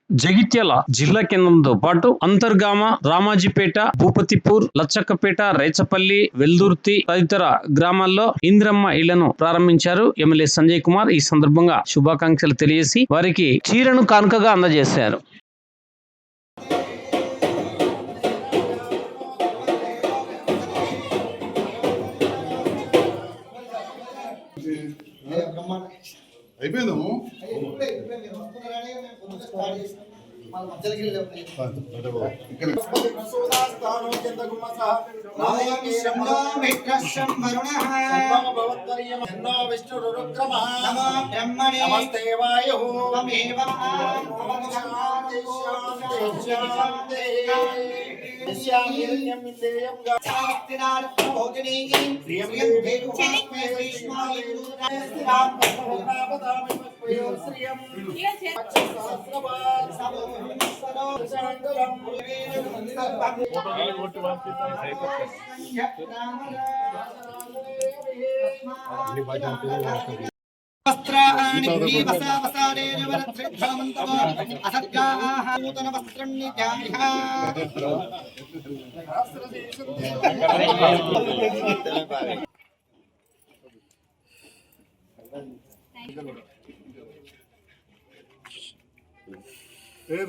జగిత్యాల జిల్లా కేంద్రంతో పాటు అంతర్గామ, రామాజీపేట, భూపతిపూర్, లచ్చక్కపేట, రేచపల్లి, వెల్దుర్తి తదితర గ్రామాల్లో ఇందిరమ్మ ఇళ్లను ప్రారంభించారు ఎమ్మెల్యే సంజయ్ కుమార్. ఈ సందర్భంగా శుభాకాంక్షలు తెలియజేసి వారికి చీరను కానుకగా అందజేశారు. అయిపోయిందాము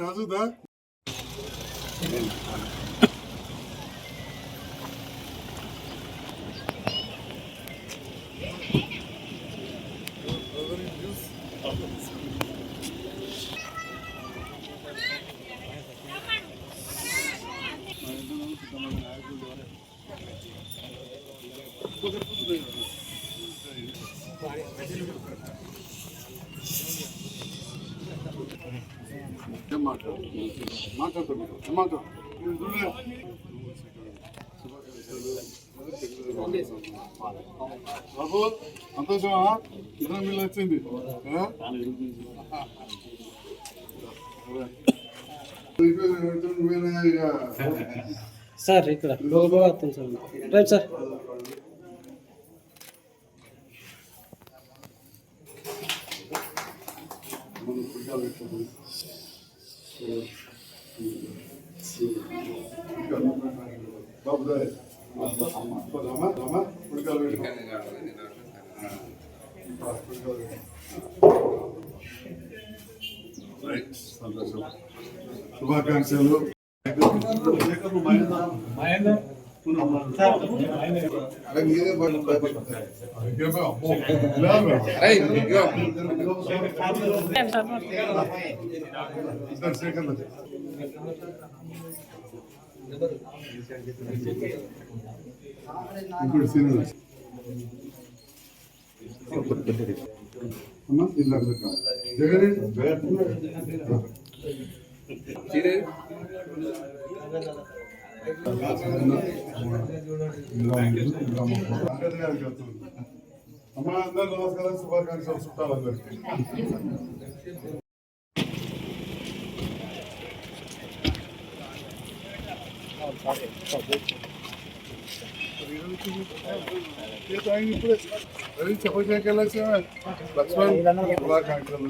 రాజుదా బాబు సంతోషమా? ఇద్దరు మిల్లు వచ్చింది సార్. ఇక్కడ రైట్ సార్. శుభాకాంక్షలు. ఇప్పుడు సీనియర్ అమ్మా ఇలా జగన్ అమ్మా అందరూ నమస్కారం. శుభాకాంక్షలు చుట్టాలందరికీ. ఇప్పుడే చెప్పడానికి లక్ష్మణ్ శుభాకాంక్షలు.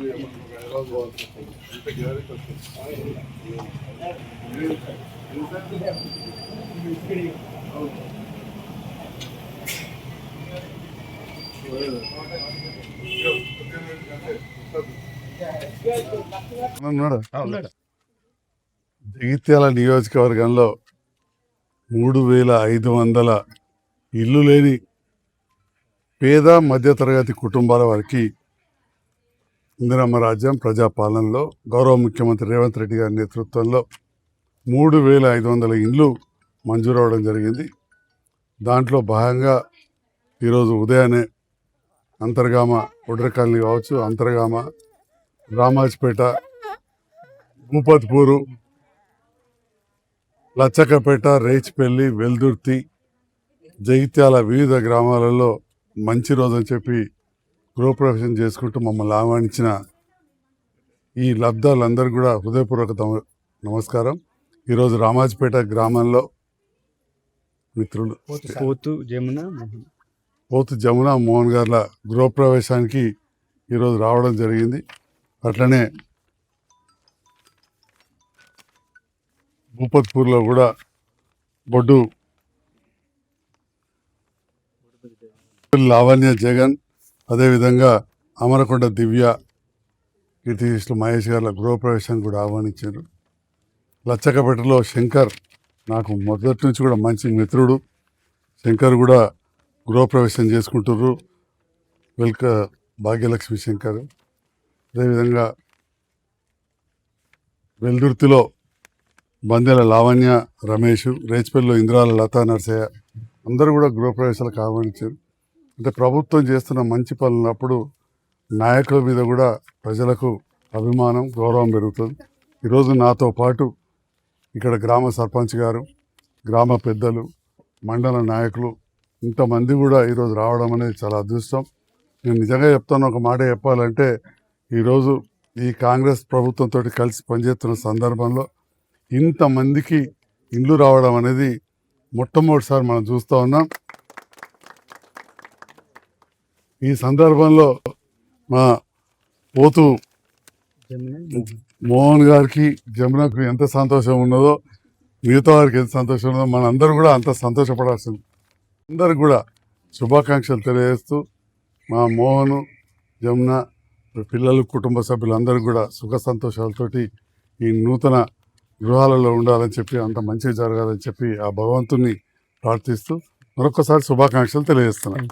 జగిత్యాల నియోజకవర్గంలో 3500 ఇల్లు లేని పేద మధ్యతరగతి కుటుంబాల వారికి ఇందిరమ్మ రాజ్యం ప్రజాపాలనలో గౌరవ ముఖ్యమంత్రి రేవంత్ రెడ్డి గారి నేతృత్వంలో 3500 ఇండ్లు మంజూరు అవ్వడం జరిగింది. దాంట్లో భాగంగా ఈరోజు ఉదయాన్నే అంతర్గామ ఒడ్ర కాలనీ కావచ్చు, అంతర్గామ, రామాజ్పేట, భూపతిపూరు, లచ్చక్కపేట, రేచిపల్లి, వెల్దుర్తి, జగిత్యాల వివిధ గ్రామాలలో మంచి రోజని చెప్పి గృహప్రవేశం చేసుకుంటూ మమ్మల్ని ఆహ్వానించిన ఈ లబ్ధాలందరూ కూడా హృదయపూర్వక నమస్కారం. ఈరోజు రామాజ్పేట గ్రామంలో మిత్రులు పోతు జమున మోహన్ గార్ల గృహప్రవేశానికి ఈరోజు రావడం జరిగింది. అట్లనే భూపత్పూర్లో కూడా బొడ్డు లావణ్య జగన్, అదేవిధంగా అమరకొండ దివ్య, కీర్తిశేషులు మహేష్ గారి గృహప్రవేశాన్ని కూడా ఆహ్వానించారు. లచ్చకపేటలో శంకర్ నాకు మొదటి నుంచి కూడా మంచి మిత్రుడు. శంకర్ కూడా గృహప్రవేశం చేసుకుంటుర్రు. భాగ్యలక్ష్మి శంకర్. అదేవిధంగా వెల్దుర్తిలో బందెల లావణ్య రమేష్, రేచిపల్లిలో ఇంద్రాల లతా నరసయ్య అందరూ కూడా గృహప్రవేశాలకు ఆహ్వానించారు. అంటే ప్రభుత్వం చేస్తున్న మంచి పనులప్పుడు నాయకుల మీద కూడా ప్రజలకు అభిమానం, గౌరవం పెరుగుతుంది. ఈరోజు నాతో పాటు ఇక్కడ గ్రామ సర్పంచ్ గారు, గ్రామ పెద్దలు, మండల నాయకులు ఇంతమంది కూడా ఈరోజు రావడం అనేది చాలా అదృష్టం. నేను నిజంగా చెప్తాను, ఒక మాట చెప్పాలంటే ఈరోజు ఈ కాంగ్రెస్ ప్రభుత్వంతో కలిసి పనిచేస్తున్న సందర్భంలో ఇంతమందికి ఇండ్లు రావడం అనేది మొట్టమొదటిసారి మనం చూస్తూ ఉన్నాం. ఈ సందర్భంలో మా పోతు మోహన్ గారికి, జమునకు ఎంత సంతోషం ఉన్నదో, మిగతా వారికి ఎంత సంతోషం ఉన్నదో మనందరూ కూడా అంత సంతోషపడాల్సింది. అందరికి కూడా శుభాకాంక్షలు తెలియజేస్తూ మా మోహను, జమున, పిల్లలు, కుటుంబ సభ్యులందరూ కూడా సుఖ సంతోషాలతోటి ఈ నూతన గృహాలలో ఉండాలని చెప్పి, అంత మంచిగా జరగాలని చెప్పి ఆ భగవంతుని ప్రార్థిస్తూ మరొకసారి శుభాకాంక్షలు తెలియజేస్తున్నాను.